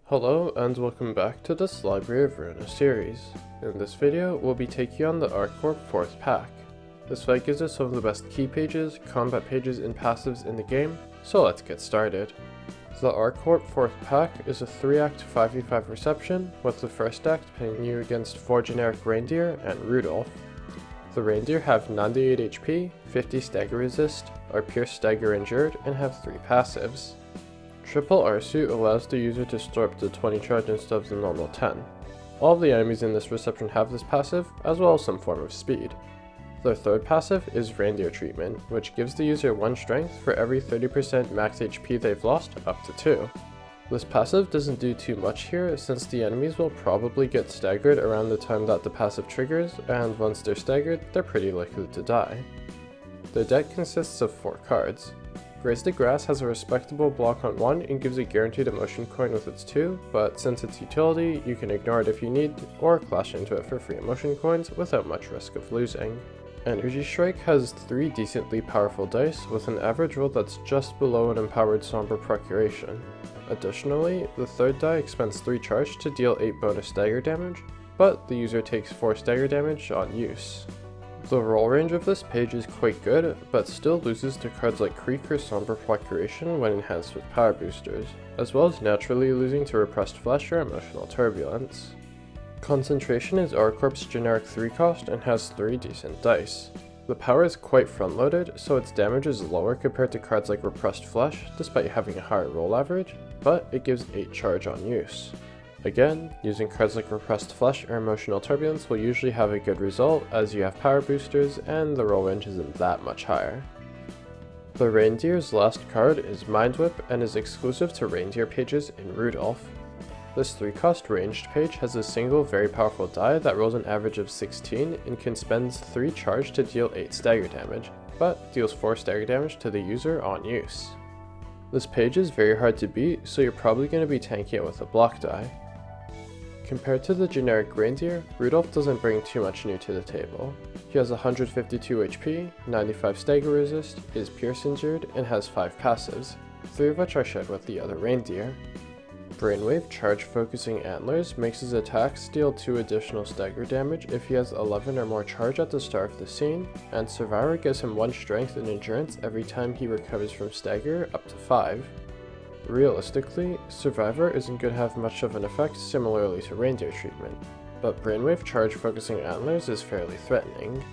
Hello and welcome back to this Library of Ruina series. In this video, we'll be taking on the R-Corp 4th pack. This fight gives us some of the best key pages, combat pages, and passives in the game, so let's get started. The R-Corp 4th pack is a 3-act 5v5 reception, with the first act pitting you against 4 generic reindeer and Rudolf. The reindeer have 98 HP, 50 stagger resist, are pierced stagger injured, and have 3 passives. Triple R suit allows the user to store up to 20 charge instead of the normal 10. All of the enemies in this reception have this passive, as well as some form of speed. Their third passive is Reindeer Treatment, which gives the user 1 strength for every 30% max HP they've lost, up to 2. This passive doesn't do too much here, since the enemies will probably get staggered around the time that the passive triggers, and once they're staggered, they're pretty likely to die. The deck consists of 4 cards. Graze the Grass has a respectable block on 1 and gives a guaranteed emotion coin with its 2, but since it's utility, you can ignore it if you need, or clash into it for free emotion coins without much risk of losing. Energy Strike has 3 decently powerful dice with an average roll that's just below an empowered Somber Procuration. Additionally, the third die expends 3 charge to deal 8 bonus stagger damage, but the user takes 4 stagger damage on use. The roll range of this page is quite good, but still loses to cards like Creek or Somber Procuration when enhanced with power boosters, as well as naturally losing to Repressed Flesh or Emotional Turbulence. Concentration is R-Corp's generic 3 cost and has 3 decent dice. The power is quite front-loaded, so its damage is lower compared to cards like Repressed Flesh, despite having a higher roll average, but it gives 8 charge on use. Again, using cards like Repressed Flesh or Emotional Turbulence will usually have a good result, as you have power boosters and the roll range isn't that much higher. The Reindeer's last card is Mind Whip and is exclusive to Reindeer pages in Rudolf. This 3-cost ranged page has a single very powerful die that rolls an average of 16 and can spend 3 charge to deal 8 stagger damage, but deals 4 stagger damage to the user on use. This page is very hard to beat, so you're probably going to be tanking it with a block die. Compared to the generic reindeer, Rudolf doesn't bring too much new to the table. He has 152 HP, 95 stagger resist, is pierce injured, and has 5 passives, 3 of which are shared with the other reindeer. Brainwave Charge Focusing Antlers makes his attacks deal 2 additional stagger damage if he has 11 or more charge at the start of the scene, and Survivor gives him 1 strength and endurance every time he recovers from stagger, up to 5. Realistically, Survivor isn't going to have much of an effect similarly to Reindeer Treatment, but Brainwave Charge Focusing Antlers is fairly threatening.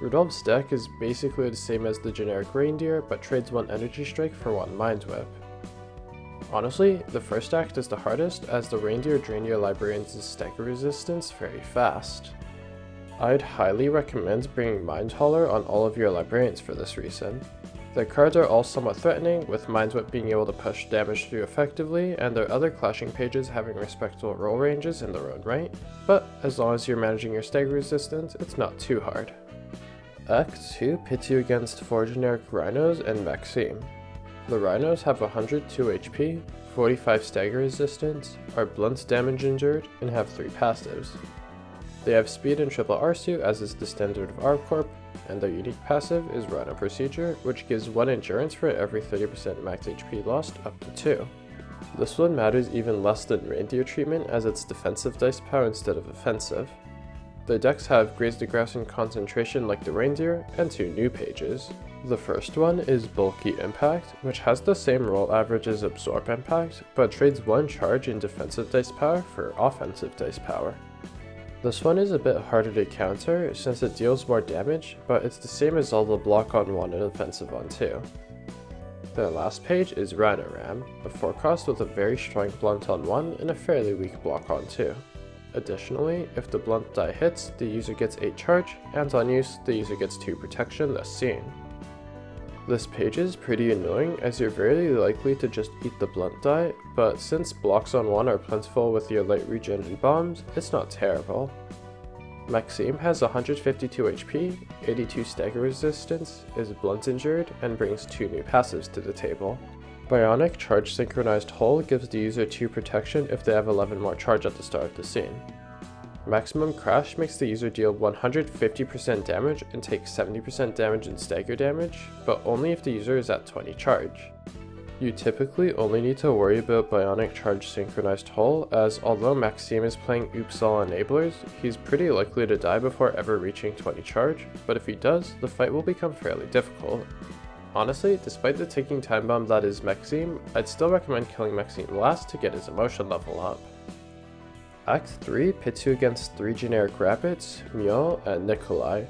Rudolph's deck is basically the same as the generic Reindeer, but trades 1 Energy Strike for 1 Mind Whip. Honestly, the first act is the hardest, as the Reindeer drain your librarians' stagger resistance very fast. I'd highly recommend bringing Mind Hauler on all of your librarians for this reason. Their cards are all somewhat threatening, with Mind Whip being able to push damage through effectively, and their other clashing pages having respectable roll ranges in their own right, but as long as you're managing your stagger resistance, it's not too hard. Act 2 pits you against 4 generic Rhinos and Maxim. The Rhinos have 102 HP, 45 stagger resistance, are blunt damage injured, and have 3 passives. They have speed and triple R suit, as is the standard of R-Corp, and their unique passive is Rhino Procedure, which gives 1 endurance for every 30% max HP lost, up to 2. This one matters even less than Reindeer Treatment, as it's defensive dice power instead of offensive. The decks have Graze the Grass and Concentration like the Reindeer, and 2 new pages. The first one is Bulky Impact, which has the same roll average as Absorb Impact, but trades 1 charge in defensive dice power for offensive dice power. This one is a bit harder to counter since it deals more damage, but it's the same as all the block on 1 and offensive on 2. Their last page is Rhino Ram, a 4-cost with a very strong blunt on 1 and a fairly weak block on 2. Additionally, if the blunt die hits, the user gets 8 charge, and on use, the user gets 2 protection thus seen. This page is pretty annoying, as you're very likely to just eat the blunt die, but since blocks on 1 are plentiful with your light regen and bombs, it's not terrible. Maxim has 152 HP, 82 stagger resistance, is blunt injured, and brings 2 new passives to the table. Bionic Charge Synchronized Hull gives the user 2 protection if they have 11 more charge at the start of the scene. Maximum Crash makes the user deal 150% damage and take 70% damage in stagger damage, but only if the user is at 20 charge. You typically only need to worry about Bionic Charge Synchronized Hull, as although Maxim is playing Oops All Enablers, he's pretty likely to die before ever reaching 20 charge, but if he does, the fight will become fairly difficult. Honestly, despite the ticking time bomb that is Maxim, I'd still recommend killing Maxim last to get his emotion level up. Act 3 pits you against 3 generic rabbits, Myo and Nikolai.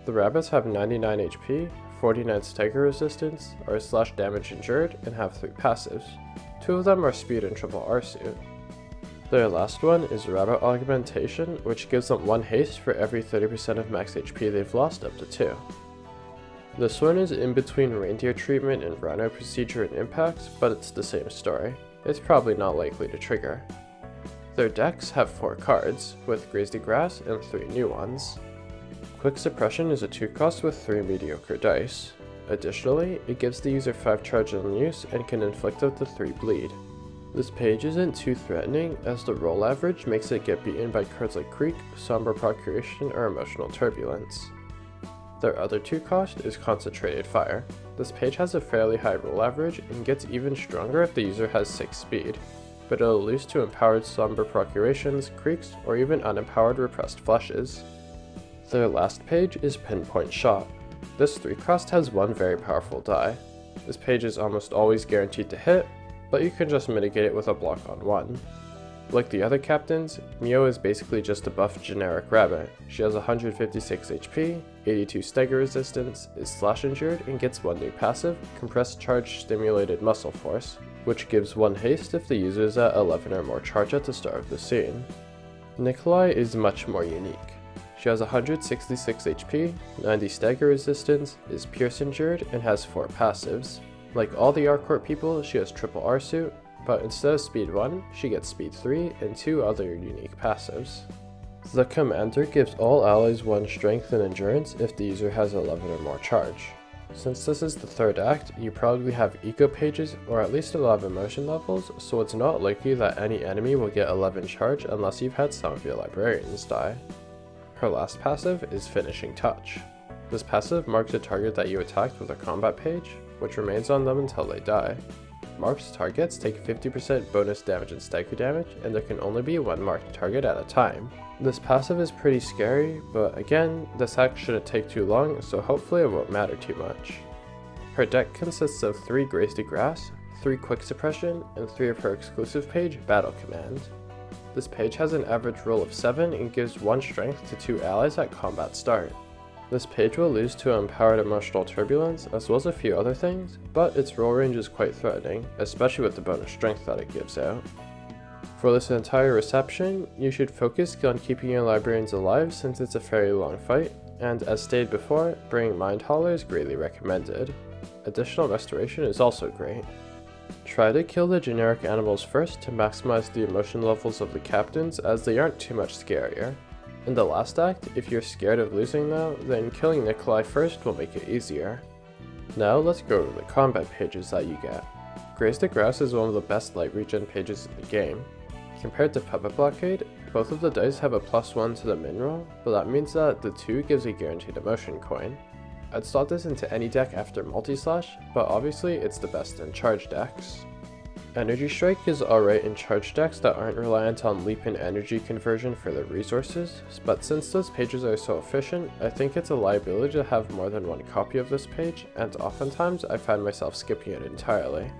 The rabbits have 99 HP, 49 stagger resistance, are / damage endured, and have 3 passives. 2 of them are speed and triple R suit. Their last one is Rabbit Augmentation, which gives them 1 haste for every 30% of max HP they've lost up to 2. This one is in between Reindeer Treatment and Rhino Procedure and Impacts, but it's the same story. It's probably not likely to trigger. Their decks have 4 cards, with Graze the Grass and 3 new ones. Quick Suppression is a 2 cost with 3 mediocre dice. Additionally, it gives the user 5 charge on use and can inflict up to 3 bleed. This page isn't too threatening, as the roll average makes it get beaten by cards like Creek, Somber Procuration, or Emotional Turbulence. Their other 2 cost is Concentrated Fire. This page has a fairly high roll average and gets even stronger if the user has 6 speed, but it'll lose to Empowered Somber Procurations, Creeks, or even unempowered Repressed Flushes. Their last page is Pinpoint Shot. This 3 cost has 1 very powerful die. This page is almost always guaranteed to hit, but you can just mitigate it with a block on 1. Like the other captains, Myo is basically just a buffed generic rabbit. She has 156 HP, 82 stagger resistance, is / endured, and gets 1 new passive, Compressed Charge Stimulated Muscle Force, which gives 1 haste if the user is at 11 or more charge at the start of the scene. Nikolai is much more unique. She has 166 HP, 90 stagger resistance, is pierce endured, and has 4 passives. Like all the R-Corp people, she has triple R suit, but instead of speed 1, she gets speed 3 and 2 other unique passives. The commander gives all allies 1 strength and endurance if the user has 11 or more charge. Since this is the 3rd act, you probably have eco pages or at least a lot of emotion levels, so it's not likely that any enemy will get 11 charge unless you've had some of your librarians die. Her last passive is Finishing Touch. This passive marks a target that you attacked with a combat page, which remains on them until they die. Marked targets take 50% bonus damage and stagger damage, and there can only be 1 marked target at a time. This passive is pretty scary, but again, this act shouldn't take too long, so hopefully it won't matter too much. Her deck consists of 3 Graze the Grass, 3 Quick Suppression, and 3 of her exclusive page, Battle Command. This page has an average roll of 7 and gives 1 strength to 2 allies at combat start. This page will lose to Empowered Emotional Turbulence as well as a few other things, but its roll range is quite threatening, especially with the bonus strength that it gives out. For this entire reception, you should focus on keeping your librarians alive since it's a fairly long fight, and as stated before, bringing Mind Hauler is greatly recommended. Additional restoration is also great. Try to kill the generic animals first to maximize the emotion levels of the captains, as they aren't too much scarier. In the last act, if you're scared of losing though, then killing Nikolai first will make it easier. Now let's go over the combat pages that you get. Graze the Grass is one of the best light regen pages in the game. Compared to Puppet Blockade, both of the dice have a +1 to the min roll, but that means that the 2 gives a guaranteed emotion coin. I'd slot this into any deck after Multi-Slash, but obviously it's the best in charge decks. Energy Strike is alright in charge decks that aren't reliant on leap and energy conversion for their resources, but since those pages are so efficient, I think it's a liability to have more than 1 copy of this page, and oftentimes I find myself skipping it entirely.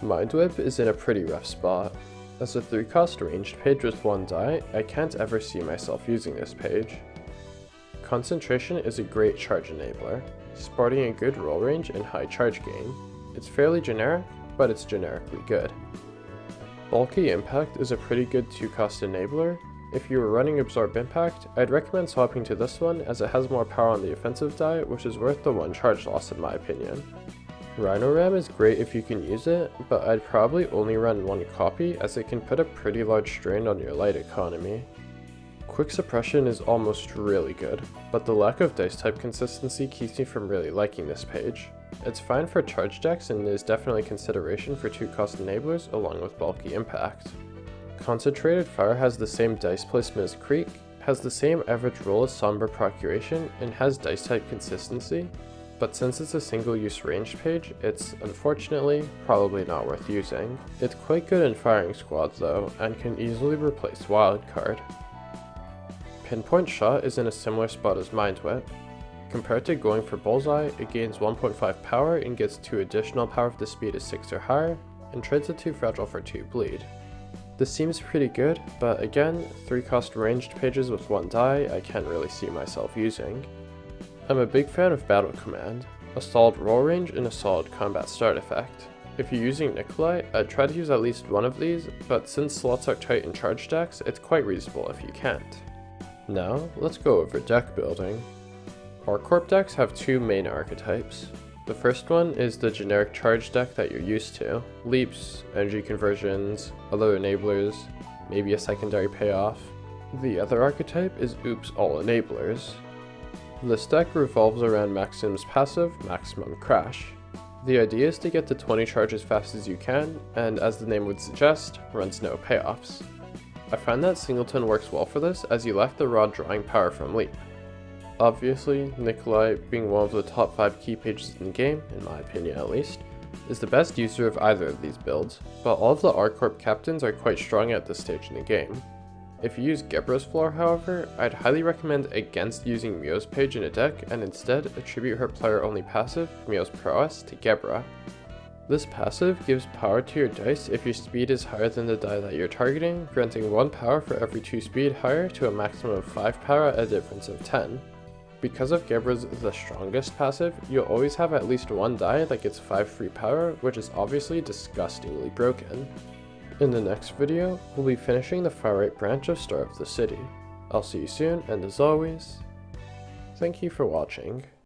Mind Whip is in a pretty rough spot. As a 3-cost ranged page with 1 die, I can't ever see myself using this page. Concentration is a great charge enabler, sporting a good roll range and high charge gain. It's fairly generic, but it's generically good. Bulky Impact is a pretty good 2-cost enabler. If you were running Absorb Impact, I'd recommend swapping to this one as it has more power on the offensive die, which is worth the 1 charge loss in my opinion. Rhino Ram is great if you can use it, but I'd probably only run 1 copy as it can put a pretty large strain on your light economy. Quick Suppression is almost really good, but the lack of dice type consistency keeps me from really liking this page. It's fine for charge decks and is definitely consideration for 2-cost enablers along with Bulky Impact. Concentrated Fire has the same dice placement as Creek, has the same average roll as Somber Procuration, and has dice type consistency. but since it's a single-use ranged page, it's unfortunately probably not worth using. It's quite good in firing squads though, and can easily replace Wildcard. Pinpoint Shot is in a similar spot as Mind Whip. Compared to going for Bullseye, it gains 1.5 power and gets 2 additional power if the speed is 6 or higher, and trades it too fragile for 2 bleed. This seems pretty good, but again, 3 cost ranged pages with 1 die I can't really see myself using. I'm a big fan of Battle Command, a solid roll range and a solid combat start effect. If you're using Nikolai, I'd try to use at least one of these, but since slots are tight in charge decks, it's quite reasonable if you can't. Now, let's go over deck building. R-Corp decks have 2 main archetypes. The first one is the generic charge deck that you're used to. Leaps, energy conversions, other enablers, maybe a secondary payoff. The other archetype is Oops All Enablers. This deck revolves around Maxim's passive, Maximum Crash. The idea is to get to 20 charge as fast as you can, and as the name would suggest, runs no payoffs. I find that Singleton works well for this as you lack the raw drawing power from Leap. Obviously, Nikolai, being one of the top 5 key pages in the game, in my opinion at least, is the best user of either of these builds, but all of the R-Corp captains are quite strong at this stage in the game. If you use Gebra's floor, however, I'd highly recommend against using Myo's page in a deck and instead attribute her player-only passive, Myo's prowess, to Gebra. This passive gives power to your dice if your speed is higher than the die that you're targeting, granting 1 power for every 2 speed higher to a maximum of 5 power at a difference of 10. Because of Gebra's the strongest passive, you'll always have at least 1 die that gets 5 free power, which is obviously disgustingly broken. In the next video, we'll be finishing the far right branch of Star of the City. I'll see you soon, and as always, thank you for watching.